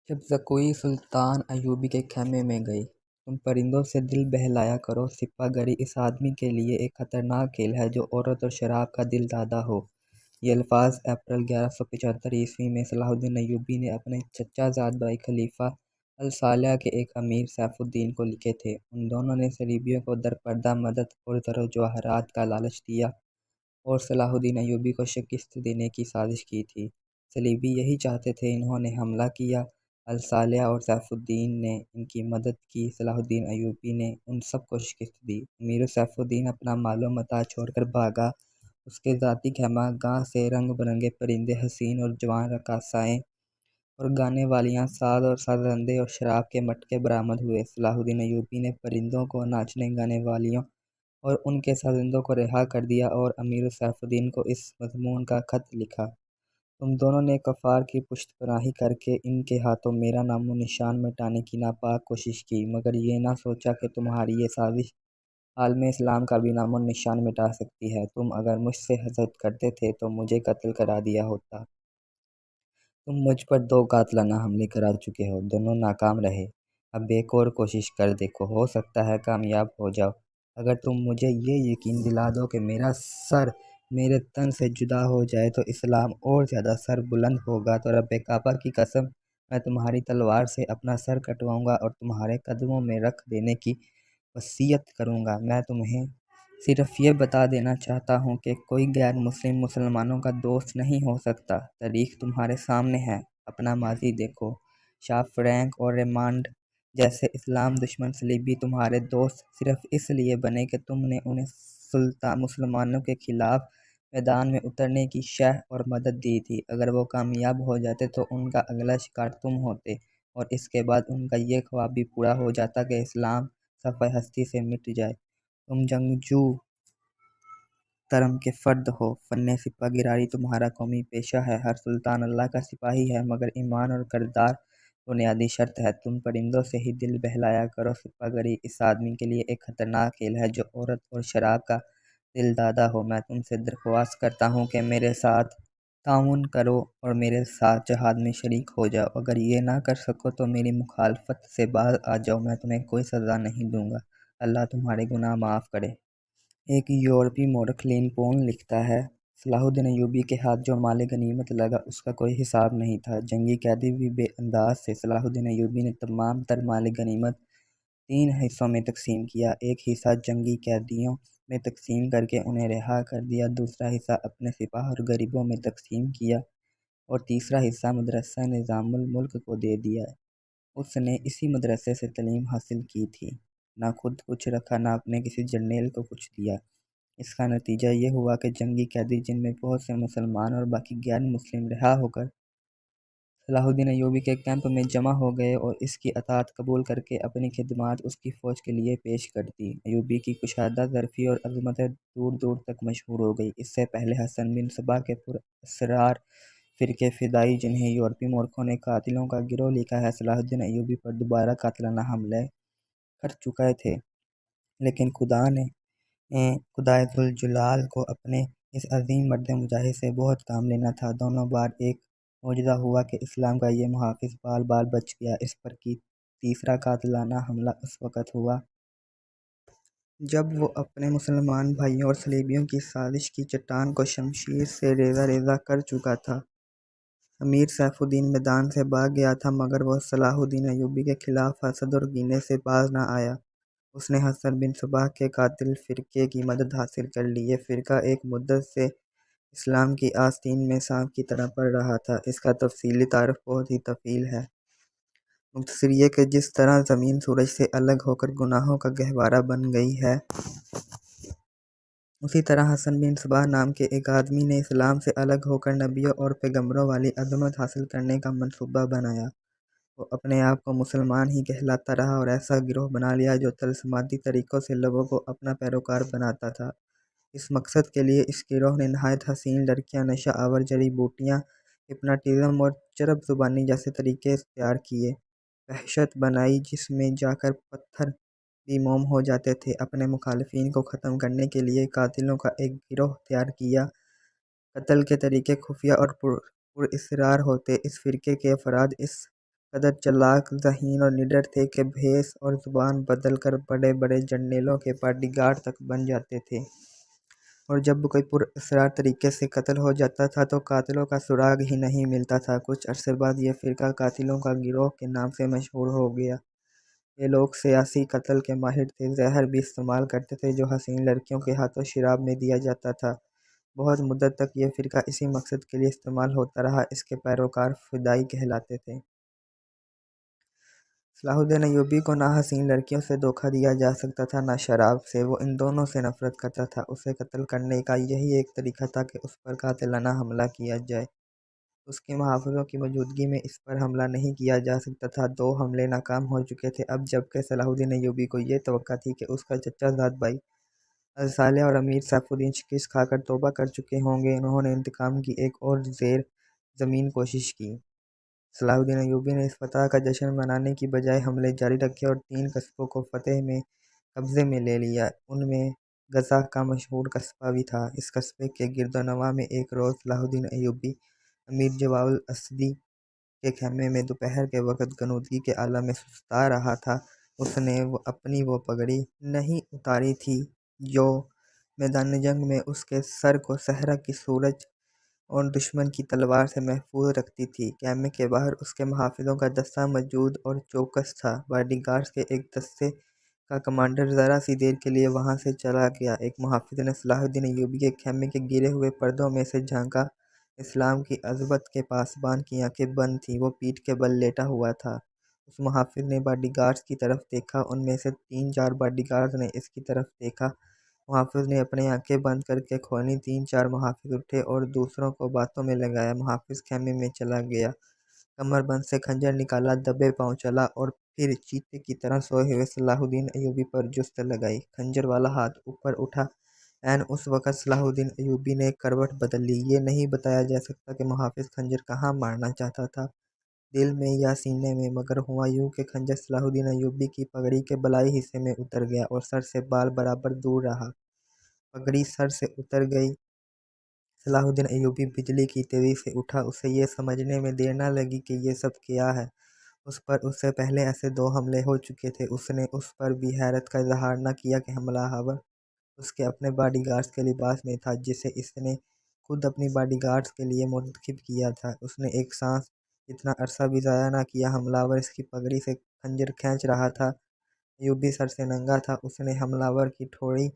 جب زکوئی سلطان ایوبی کے خیمے میں گئی، تم پرندوں سے دل بہلایا کرو، سپہ گری اس آدمی کے لیے ایک خطرناک کھیل ہے جو عورت اور شراب کا دل دادا ہو۔ یہ الفاظ اپریل 1175 میں صلاح الدین ایوبی نے اپنے چچا زاد بھائی خلیفہ الصالح کے ایک امیر سیف الدین کو لکھے تھے۔ ان دونوں نے صلیبیوں کو درپردہ مدد اور زر و جواہرات کا لالچ دیا اور صلاح الدین ایوبی کو شکست دینے کی سازش کی تھی۔ صلیبی یہی چاہتے تھے، انہوں نے حملہ کیا، الصالح اور سیف الدین نے ان کی مدد کی، صلاح الدین ایوبی نے ان سب کو شکست دی۔ امیر سیف الدین اپنا مال و متاع چھوڑ کر بھاگا۔ اس کے ذاتی خیمہ گاہ سے رنگ برنگے پرندے، حسین اور جوان رقاصائیں اور گانے والیاں، ساز اور سازندے اور شراب کے مٹکے برآمد ہوئے۔ صلاح الدین ایوبی نے پرندوں کو، ناچنے گانے والیوں اور ان کے سازندوں کو رہا کر دیا اور امیر سیف الدین کو اس مضمون کا خط لکھا: تم دونوں نے کفار کی پشت پناہی کر کے ان کے ہاتھوں میرا نام و نشان مٹانے کی ناپاک کوشش کی، مگر یہ نہ سوچا کہ تمہاری یہ سازش عالم اسلام کا بھی نام و نشان مٹا سکتی ہے۔ تم اگر مجھ سے حسد کرتے تھے تو مجھے قتل کرا دیا ہوتا۔ تم مجھ پر 2 قاتلانہ حملے کرا چکے ہو، دونوں ناکام رہے۔ اب ایک اور کوشش کر دیکھو، ہو سکتا ہے کامیاب ہو جاؤ۔ اگر تم مجھے یہ یقین دلا دو کہ میرا سر میرے تن سے جدا ہو جائے تو اسلام اور زیادہ سر بلند ہوگا، تو رب کعبہ کی قسم، میں تمہاری تلوار سے اپنا سر کٹواؤں گا اور تمہارے قدموں میں رکھ دینے کی وصیت کروں گا۔ میں تمہیں صرف یہ بتا دینا چاہتا ہوں کہ کوئی غیر مسلم مسلمانوں کا دوست نہیں ہو سکتا۔ تاریخ تمہارے سامنے ہے، اپنا ماضی دیکھو۔ شاہ فرینک اور ریمانڈ جیسے اسلام دشمن صلیبی تمہارے دوست صرف اس لیے بنے کہ تم نے انہیں مسلمانوں کے خلاف میدان میں اترنے کی شرح اور مدد دی تھی۔ اگر وہ کامیاب ہو جاتے تو ان کا اگلا شکار تم ہوتے، اور اس کے بعد ان کا یہ خواب بھی پورا ہو جاتا کہ اسلام صفحہ ہستی سے مٹ جائے۔ تم جنگجو ترم کے فرد ہو، فن سپہ گراری تمہارا قومی پیشہ ہے۔ ہر سلطان اللہ کا سپاہی ہے، مگر ایمان اور کردار بنیادی شرط ہے۔ تم پرندوں سے ہی دل بہلایا کرو، سپہ گری اس آدمی کے لیے ایک خطرناک کھیل ہے جو عورت اور شراب کا دل دادا ہو۔ میں تم سے درخواست کرتا ہوں کہ میرے ساتھ تعاون کرو اور میرے ساتھ جہاد میں شریک ہو جاؤ۔ اگر یہ نہ کر سکو تو میری مخالفت سے باز آ جاؤ، میں تمہیں کوئی سزا نہیں دوں گا، اللہ تمہارے گناہ معاف کرے۔ ایک یورپی مورخ لین پون لکھتا ہے: صلاح الدین ایوبی کے ہاتھ جو مال غنیمت لگا اس کا کوئی حساب نہیں تھا۔ جنگی قیدی بھی بے انداز تھے۔ صلاح الدین ایوبی نے تمام تر مال غنیمت 3 حصوں میں تقسیم کیا۔ ایک حصہ جنگی قیدیوں میں تقسیم کر کے انہیں رہا کر دیا، دوسرا حصہ اپنے سپاہ اور غریبوں میں تقسیم کیا، اور تیسرا حصہ مدرسہ نظام الملک کو دے دیا۔ اس نے اسی مدرسے سے تعلیم حاصل کی تھی، نہ خود کچھ رکھا، نہ اپنے کسی جرنیل کو کچھ دیا۔ اس کا نتیجہ یہ ہوا کہ جنگی قیدی، جن میں بہت سے مسلمان اور باقی غیر مسلم، رہا ہو کر صلاح الدین ایوبی کے کیمپ میں جمع ہو گئے اور اس کی اطاعت قبول کر کے اپنی خدمات اس کی فوج کے لیے پیش کر دی۔ ایوبی کی کشادہ ظرفی اور عظمت دور دور تک مشہور ہو گئی۔ اس سے پہلے حسن بن صبا کے پراسرار فرقے فدائی، جنہیں یورپی مورخوں نے قاتلوں کا گروہ لکھا ہے، صلاح الدین ایوبی پر دوبارہ قاتلانہ حملے کر چکے تھے، لیکن خدائے ذوالجلال کو اپنے اس عظیم مرد مجاہد سے بہت کام لینا تھا۔ دونوں بار ایک معجزہ ہوا کہ اسلام کا یہ محافظ بال بال بچ گیا۔ اس پر کی تیسرا قاتلانہ حملہ اس وقت ہوا جب وہ اپنے مسلمان بھائیوں اور صلیبیوں کی سازش کی چٹان کو شمشیر سے ریزہ ریزہ کر چکا تھا۔ امیر سیف الدین میدان سے بھاگ گیا تھا، مگر وہ صلاح الدین ایوبی کے خلاف حسد اور کینے سے باز نہ آیا۔ اس نے حسن بن صبا کے قاتل فرقے کی مدد حاصل کر لی۔ یہ فرقہ ایک مدت سے اسلام کی آستین میں سانپ کی طرح پڑ رہا تھا۔ اس کا تفصیلی تعارف بہت ہی طویل ہے۔ مختصر یہ کہ جس طرح زمین سورج سے الگ ہو کر گناہوں کا گہوارہ بن گئی ہے، اسی طرح حسن بن صبا نام کے ایک آدمی نے اسلام سے الگ ہو کر نبیوں اور پیغمبروں والی عظمت حاصل کرنے کا منصوبہ بنایا۔ وہ اپنے آپ کو مسلمان ہی کہلاتا رہا اور ایسا گروہ بنا لیا جو طلسماتی طریقوں سے لوگوں کو اپنا پیروکار بناتا تھا۔ اس مقصد کے لیے اس گروہ نے نہایت حسین لڑکیاں، نشہ آور جڑی بوٹیاں، ہپناٹزم اور چرب زبانی جیسے طریقے اختیار کیے، وحشت بنائی جس میں جا کر پتھر بھی موم ہو جاتے تھے۔ اپنے مخالفین کو ختم کرنے کے لیے قاتلوں کا ایک گروہ تیار کیا۔ قتل کے طریقے خفیہ اور پراسرار ہوتے۔ اس فرقے کے افراد اس قدر چلاک، ذہین اور نڈر تھے کہ بھیس اور زبان بدل کر بڑے بڑے جنرلوں کے باڈی گارڈ تک بن جاتے تھے، اور جب کوئی پراسرار طریقے سے قتل ہو جاتا تھا تو قاتلوں کا سراغ ہی نہیں ملتا تھا۔ کچھ عرصے بعد یہ فرقہ قاتلوں کا گروہ کے نام سے مشہور ہو گیا۔ یہ لوگ سیاسی قتل کے ماہر تھے، زہر بھی استعمال کرتے تھے جو حسین لڑکیوں کے ہاتھوں شراب میں دیا جاتا تھا۔ بہت مدت تک یہ فرقہ اسی مقصد کے لیے استعمال ہوتا رہا۔ اس کے پیروکار فدائی کہلاتے تھے۔ صلاح الدین ایوبی کو نہ حسین لڑکیوں سے دھوکہ دیا جا سکتا تھا، نہ شراب سے۔ وہ ان دونوں سے نفرت کرتا تھا۔ اسے قتل کرنے کا یہی ایک طریقہ تھا کہ اس پر قاتلانہ حملہ کیا جائے۔ اس کے محافظوں کی موجودگی میں اس پر حملہ نہیں کیا جا سکتا تھا۔ 2 حملے ناکام ہو چکے تھے اب، جبکہ صلاح الدین ایوبی کو یہ توقع تھی کہ اس کا چچا زاد بھائی الصالح اور امیر سیف الدین شکست کھا کر توبہ کر چکے ہوں گے۔ انہوں نے انتقام کی ایک اور زیر زمین کوشش کی۔ صلاح الدین ایوبی نے اس فتح کا جشن منانے کی بجائے حملے جاری رکھے اور 3 قصبوں کو فتح میں قبضے میں لے لیا۔ ان میں غزہ کا مشہور قصبہ بھی تھا۔ اس قصبے کے گرد و نواح میں ایک روز صلاح الدین ایوبی امیر جواب الاسدی کے خیمے میں دوپہر کے وقت غنودگی کے عالم میں سستا رہا تھا۔ اس نے اپنی وہ پگڑی نہیں اتاری تھی جو میدان جنگ میں اس کے سر کو صحرا کی سورج اور دشمن کی تلوار سے محفوظ رکھتی تھی۔ خیمے کے باہر اس کے محافظوں کا دستہ موجود اور چوکس تھا۔ باڈی گارڈز کے ایک دستے کا کمانڈر ذرا سی دیر کے لیے وہاں سے چلا گیا۔ ایک محافظ نے صلاح الدین ایوبی کے خیمے کے گرے ہوئے پردوں میں سے جھانکا۔ اسلام کی عظمت کے پاسبان کی آنکھیں بند تھیں، وہ پیٹھ کے بل لیٹا ہوا تھا۔ اس محافظ نے باڈی گارڈز کی طرف دیکھا، ان میں سے 3-4 باڈی گارڈز نے اس کی طرف دیکھا۔ محافظ نے اپنی آنکھیں بند کر کے کھولی۔ 3-4 محافظ اٹھے اور دوسروں کو باتوں میں لگایا۔ محافظ خیمے میں چلا گیا، کمر بند سے خنجر نکالا، دبے پاؤں چلا اور پھر چیتے کی طرح سوئے ہوئے صلاح الدین ایوبی پر جست لگائی۔ خنجر والا ہاتھ اوپر اٹھا۔ عین اس وقت صلاح الدین ایوبی نے کروٹ بدل لی۔ یہ نہیں بتایا جا سکتا کہ محافظ خنجر کہاں مارنا چاہتا تھا، دل میں یا سینے میں، مگر ہوا یوں کہ خنجر صلاح الدین ایوبی کی پگڑی کے بالائی حصے میں اتر گیا اور سر سے بال برابر دور رہا۔ پگڑی سر سے اتر گئی۔ صلاح الدین ایوبی بجلی کی تیزی سے اٹھا۔ اسے یہ سمجھنے میں دیر نہ لگی کہ یہ سب کیا ہے۔ اس سے پہلے ایسے 2 حملے ہو چکے تھے۔ اس نے اس پر بھی حیرت کا اظہار نہ کیا کہ حملہ آور اس کے اپنے باڈی گارڈز کے لباس میں تھا، جسے اس نے خود اپنی باڈی گارڈز کے لیے منتخب کیا تھا۔ اس نے ایک سانس اتنا عرصہ بھی ضائع نہ کیا۔ حملہ آور اس کی پگڑی سے خنجر کھینچ رہا تھا۔ ایوبی سر سے ننگا تھا۔ اس نے حملہ آور کی ٹھوڑی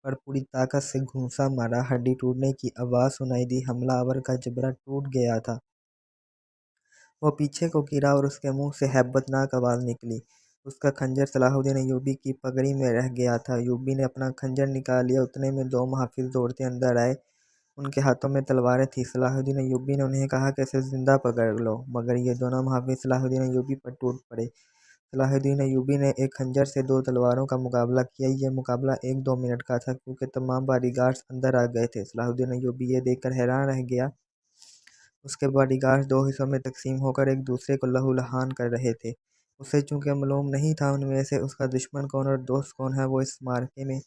پر پوری طاقت سے گھونسا مارا۔ ہڈی ٹوٹنے کی آواز سنائی دی۔ حملہ آور کا جبڑا ٹوٹ گیا تھا۔ وہ پیچھے کو گرا اور اس کے منہ سے ہیبت ناک آواز نکلی۔ اس کا خنجر صلاح الدین ایوبی کی پگڑی میں رہ گیا تھا۔ ایوبی نے اپنا خنجر نکال لیا۔ اتنے میں 2 محافظ دوڑتے اندر آئے۔ ان کے ہاتھوں میں تلواریں تھیں۔ صلاح الدین ایوبی نے انہیں کہا کہ اسے زندہ پکڑ لو، مگر یہ دونوں محافظ صلاح الدین ایوبی پر ٹوٹ پڑے۔ صلاح الدین ایوبی نے ایک خنجر سے 2 تلواروں کا مقابلہ کیا۔ یہ مقابلہ 1-2 منٹ کا تھا، کیونکہ تمام باڈی گارڈز اندر آ گئے تھے۔ صلاح الدین ایوبی یہ دیکھ کر حیران رہ گیا۔ اس کے باڈی گارڈز 2 حصوں میں تقسیم ہو کر ایک دوسرے کو لہو لہان کر رہے تھے۔ اسے چونکہ معلوم نہیں تھا ان میں سے اس کا دشمن کون اور دوست کون ہے، وہ اس معرکے میں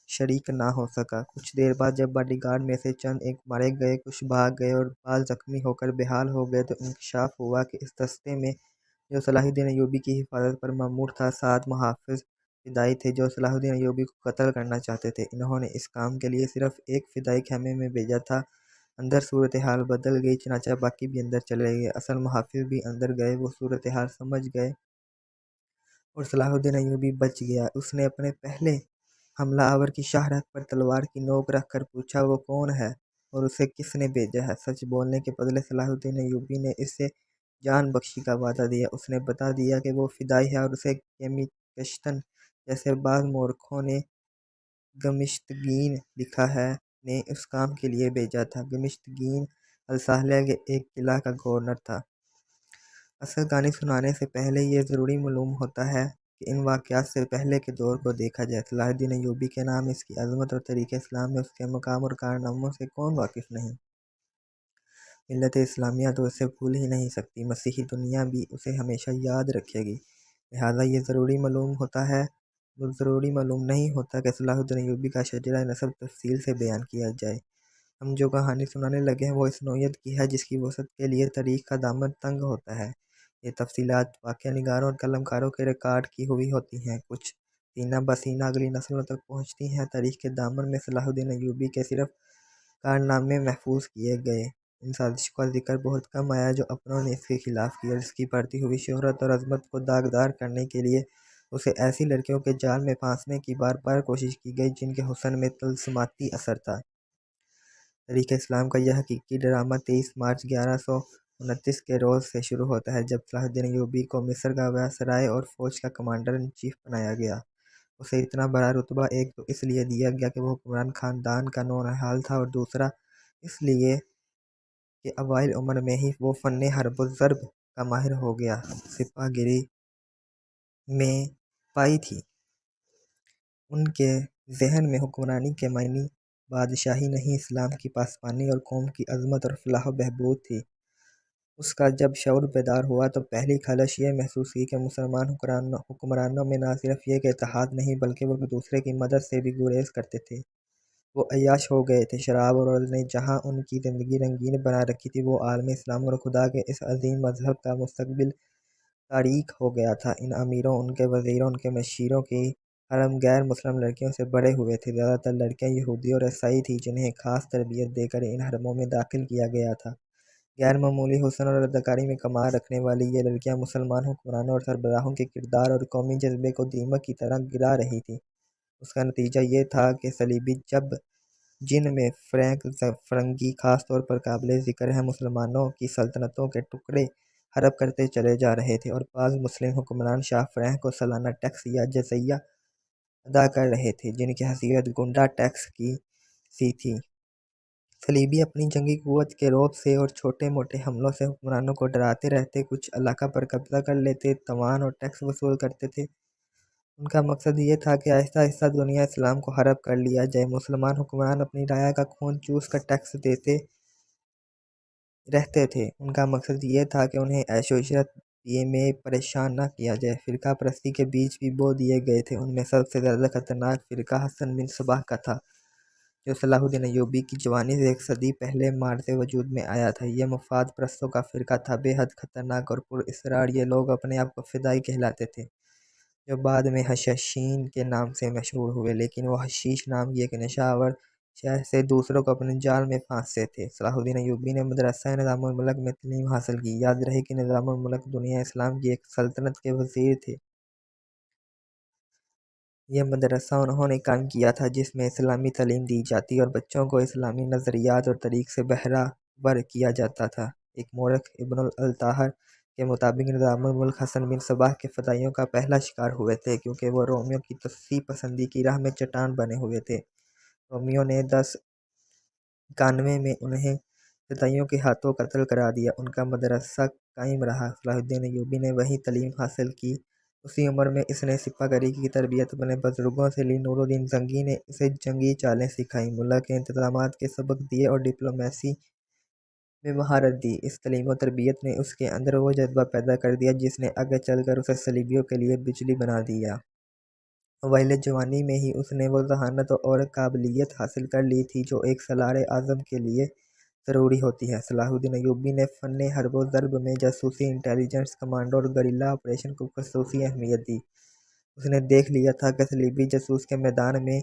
شریک نہ ہو سکا۔ کچھ دیر بعد جب باڈی گارڈ میں سے چند ایک مارے گئے، کچھ بھاگ گئے اور بعض زخمی ہو کر بحال ہو گئے، تو انکشاف ہوا کہ اس دستے میں جو صلاح الدین ایوبی کی حفاظت پر مامور تھا، 7 محافظ فدائی تھے جو صلاح الدین ایوبی کو قتل کرنا چاہتے تھے۔ انہوں نے اس کام کے لیے صرف ایک فدائی خیمے میں بھیجا تھا۔ اندر صورتحال بدل گئی، چنانچہ باقی بھی اندر چلے گئے۔ اصل محافظ بھی اندر گئے۔ وہ صورتحال سمجھ گئے اور صلاح الدین ایوبی بچ گیا۔ اس نے اپنے پہلے حملہ آور کی شاہ رگ پر تلوار کی نوک رکھ کر پوچھا، وہ کون ہے اور اسے کس نے بھیجا ہے؟ سچ بولنے کے بدلے صلاح الدین ایوبی نے اسے جان بخشی کا وعدہ دیا۔ اس نے بتا دیا کہ وہ فدائی ہے اور اسے کیمی کشتن جیسے بعض مورخوں نے گمشتگین لکھا ہے نے اس کام کے لیے بھیجا تھا۔ گمشتگین الصالح کے ایک قلعہ کا گورنر تھا۔ اصل کہانی سنانے سے پہلے یہ ضروری معلوم ہوتا ہے کہ ان واقعات سے پہلے کے دور کو دیکھا جائے۔ صلاح الدین ایوبی کے نام، اس کی عظمت اور تاریخ اسلام میں اس کے مقام اور کارناموں سے کون واقف نہیں؟ ملت اسلامیہ تو اسے بھول ہی نہیں سکتی، مسیحی دنیا بھی اسے ہمیشہ یاد رکھے گی۔ لہٰذا یہ ضروری معلوم نہیں ہوتا کہ صلاح الدین ایوبی کا شجرہ نسب تفصیل سے بیان کیا جائے۔ ہم جو کہانی سنانے لگے ہیں وہ اس نوعیت کی ہے جس کی وسعت کے لیے تاریخ کا دامن تنگ ہوتا ہے۔ یہ تفصیلات واقعہ نگاروں اور قلمکاروں کے ریکارڈ کی ہوئی ہوتی ہیں، کچھ سینہ بسینہ اگلی نسلوں تک پہنچتی ہیں۔ تاریخ کے دامن میں صلاح الدین ایوبی کے صرف کارنامے محفوظ کیے گئے، ان سازشوں کا ذکر بہت کم آیا جو اپنوں نے اس کے خلاف کیا، اور اس کی بڑھتی ہوئی شہرت اور عظمت کو داغدار کرنے کے لیے اسے ایسی لڑکیوں کے جال میں پھانسنے کی بار بار کوشش کی گئی جن کے حسن میں طلسماتی اثر تھا۔ تاریخ اسلام کا یہ حقیقی ڈرامہ 23 مارچ 1129 کے روز سے شروع ہوتا ہے جب صلاح الدین ایوبی کو مصر کا وائسرائے اور فوج کا کمانڈر ان چیف بنایا گیا۔ اسے اتنا بڑا رتبہ ایک تو اس لیے دیا گیا کہ وہ حکمران خاندان کا نونہال تھا، اور دوسرا اس لیے کہ اوائل عمر میں ہی وہ فن حرب و ضرب کا ماہر ہو گیا۔ سپاہ گیری میں پائی تھی۔ ان کے ذہن میں حکمرانی کے معنی بادشاہی نہیں، اسلام کی پاسبانی اور قوم کی عظمت اور فلاح و بہبود تھی۔ اس کا جب شعور بیدار ہوا تو پہلی خلش یہ محسوس کی کہ مسلمان حکمرانوں میں نہ صرف یہ کہ اتحاد نہیں بلکہ وہ ایک دوسرے کی مدد سے بھی گریز کرتے تھے۔ وہ عیاش ہو گئے تھے۔ شراب اور عرض نے جہاں ان کی زندگی رنگین بنا رکھی تھی، وہ عالم اسلام اور خدا کے اس عظیم مذہب کا مستقبل تاریک ہو گیا تھا۔ ان امیروں، ان کے وزیروں، ان کے مشیروں کی حرم غیر مسلم لڑکیوں سے بڑے ہوئے تھے۔ زیادہ تر لڑکیاں یہودی اور عیسائی تھیں جنہیں خاص تربیت دے کر ان حرموں میں داخل کیا گیا تھا۔ غیر معمولی حسن اور اداکاری میں کمال رکھنے والی یہ لڑکیاں مسلمان حکمرانوں اور سربراہوں کے کردار اور قومی جذبے کو دیمک کی طرح گرا رہی تھیں۔ اس کا نتیجہ یہ تھا کہ صلیبی جن میں فرنگی خاص طور پر قابل ذکر ہیں، مسلمانوں کی سلطنتوں کے ٹکڑے حرب کرتے چلے جا رہے تھے، اور بعض مسلم حکمران شاہ فرنگ کو سالانہ ٹیکس یا جزیہ ادا کر رہے تھے جن کی حیثیت گنڈا ٹیکس کی سی تھی۔ صلیبی اپنی جنگی قوت کے رعب سے اور چھوٹے موٹے حملوں سے حکمرانوں کو ڈراتے رہتے، کچھ علاقہ پر قبضہ کر لیتے، تاوان اور ٹیکس وصول کرتے تھے۔ ان کا مقصد یہ تھا کہ آہستہ آہستہ دنیا اسلام کو حرب کر لیا جائے۔ مسلمان حکمران اپنی رعایا کا خون چوس کر ٹیکس دیتے رہتے تھے۔ ان کا مقصد یہ تھا کہ انہیں عیش و عشرت میں پریشان نہ کیا جائے۔ فرقہ پرستی کے بیج بھی بو دیے گئے تھے۔ ان میں سب سے زیادہ خطرناک فرقہ حسن بن صباح کا تھا، جو صلاح الدین ایوبی کی جوانی سے ایک صدی پہلے مارز وجود میں آیا تھا۔ یہ مفاد پرستوں کا فرقہ تھا، بے حد خطرناک اور پر اسرار۔ یہ لوگ اپنے آپ کو فدائی کہلاتے تھے، جو بعد میں حشاشین کے نام سے مشہور ہوئے، لیکن وہ حشیش نام کی ایک نشہ آور شے سے دوسروں کو اپنے جال میں پھانستے تھے۔ صلاح الدین ایوبی نے مدرسہ نظام الملک میں تعلیم حاصل کی۔ یاد رہے کہ نظام الملک دنیا اسلام کی ایک سلطنت کے وزیر تھے۔ یہ مدرسہ انہوں نے قائم کیا تھا جس میں اسلامی تعلیم دی جاتی اور بچوں کو اسلامی نظریات اور طریق سے بہرہ کیا جاتا تھا۔ ایک مورخ ابن الاطہر کے مطابق نظام الملک حسن بن صباح کے فدائیوں کا پہلا شکار ہوئے تھے، کیونکہ وہ رومیوں کی تصفیہ پسندی کی راہ میں چٹان بنے ہوئے تھے۔ رومیوں نے 1091 میں انہیں فدائیوں کے ہاتھوں قتل کرا دیا۔ ان کا مدرسہ قائم رہا۔ صلاح الدین ایوبی نے وہیں تعلیم حاصل کی۔ اسی عمر میں اس نے سپاہ گری کی تربیت اپنے بزرگوں سے لی۔ نور الدین زنگی نے اسے جنگی چالیں سکھائیں، ملک کے انتظامات کے سبق دیے اور ڈپلومیسی میں مہارت دی۔ اس تعلیم و تربیت نے اس کے اندر وہ جذبہ پیدا کر دیا جس نے آگے چل کر اسے صلیبیوں کے لیے بجلی بنا دیا۔ اوائل جوانی میں ہی اس نے وہ ذہانت اور قابلیت حاصل کر لی تھی جو ایک سالار اعظم کے لیے ضروری ہوتی ہے۔ صلاح الدین ایوبی نے فن حرب و ضرب میں جاسوسی، انٹیلیجنس، کمانڈو اور گریلا آپریشن کو خصوصی اہمیت دی۔ اس نے دیکھ لیا تھا کہ صلیبی جاسوس کے میدان میں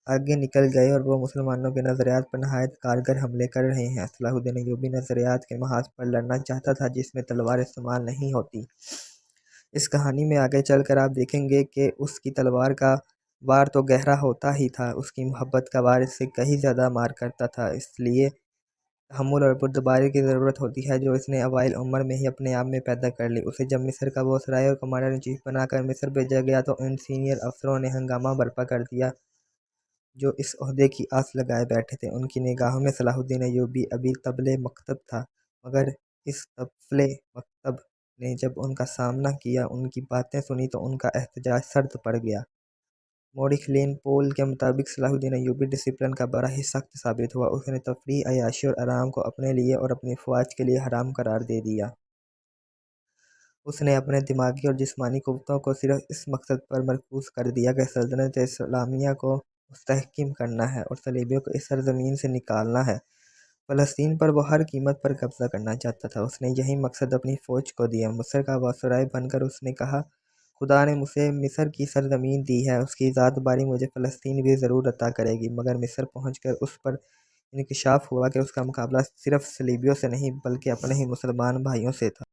آگے نکل گئے اور وہ مسلمانوں کے نظریات پر نہایت کارگر حملے کر رہے ہیں۔ صلاح الدین ایوبی نظریات کے محاذ پر لڑنا چاہتا تھا جس میں تلوار استعمال نہیں ہوتی۔ اس کہانی میں آگے چل کر آپ دیکھیں گے کہ اس کی تلوار کا وار تو گہرا ہوتا ہی تھا، اس کی محبت کا وار اس سے کہیں زیادہ مار کرتا تھا۔ اس لیے تحمل اور بردباری کی ضرورت ہوتی ہے جو اس نے اوائل عمر میں ہی اپنے آپ میں پیدا کر لی۔ اسے جب مصر کا وائسرائے اور کمانڈر ان چیف بنا کر مصر بھیجا گیا تو ان سینئر افسروں نے ہنگامہ برپا کر دیا جو اس عہدے کی آس لگائے بیٹھے تھے۔ ان کی نگاہوں میں صلاح الدین ایوبی ابھی طفل مکتب تھا، مگر اس طفل مکتب نے جب ان کا سامنا کیا، ان کی باتیں سنی تو ان کا احتجاج سرد پڑ گیا۔ مورخ لین پول کے مطابق صلاح الدین ایوبی ڈسپلن کا بڑا ہی سخت ثابت ہوا۔ اس نے تفریح، عیاشی اور آرام کو اپنے لیے اور اپنی فوج کے لیے حرام قرار دے دیا۔ اس نے اپنے دماغی اور جسمانی قوتوں کو صرف اس مقصد پر مرکوز کر دیا کہ سلطنت اسلامیہ کو مستحکم کرنا ہے اور صلیبیوں کو اس سرزمین سے نکالنا ہے۔ فلسطین پر وہ ہر قیمت پر قبضہ کرنا چاہتا تھا۔ اس نے یہی مقصد اپنی فوج کو دیا۔ مصر کا وائسرائے بن کر اس نے کہا، خدا نے مجھے مصر کی سرزمین دی ہے، اس کی ذات باری مجھے فلسطین بھی ضرور عطا کرے گی۔ مگر مصر پہنچ کر اس پر انکشاف ہوا کہ اس کا مقابلہ صرف صلیبیوں سے نہیں بلکہ اپنے ہی مسلمان بھائیوں سے تھا۔